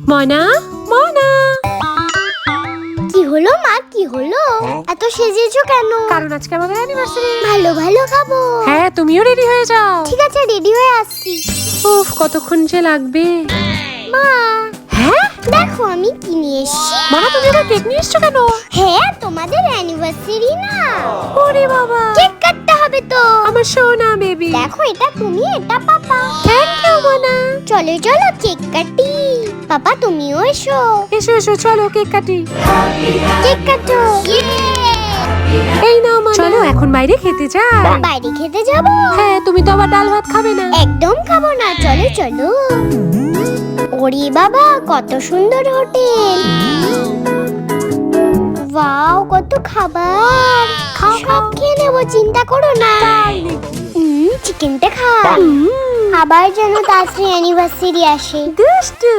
মনা, মনা। কি হলো মা, কি হলো? এত সেজেছো কেন? কারণ আজকে আমাদের অ্যানিভার্সারি। ভালো ভালো খাবো। হ্যাঁ, তুমিও রেডি হয়ে যাও। ঠিক আছে, রেডি হয়ে আসছি। উফ, কতক্ষণ যে লাগবে। মা, হ্যাঁ দেখো আমি কি নিয়ে এসেছি। মনা, তুমি আবার কেক নিয়ে এসছো কেন? হ্যাঁ, তোমাদের অ্যানিভার্সারি না। ওরে বাবা, কেক কাটতে হবে তো। আমার সোনা বেবি। দেখো, এটা তুমি, এটা পাপা। থ্যাংক ইউ মনা। চলো চলো কেক কাটি। পাপা তুমিও এসো। এসো এসো, চলো কেক কাটি। কেক কাটো। এই নাও মনা। চলো এখন বাইরে খেতে যাই। বাইরে খেতে যাব? হ্যাঁ, তুমি তো আবার ডাল ভাত খাবে না। একদম খাবো না, চলো চলো। ওরে বাবা, কত সুন্দর হোটেল। ওয়াও, কত খাবার। খাও, সব খাও। খেয়ে নেবো, চিন্তা করো না। চিকেনটা খাই। আবার যেন তাড়াতাড়ি অ্যানিভার্সারি আসে। দুষ্টু।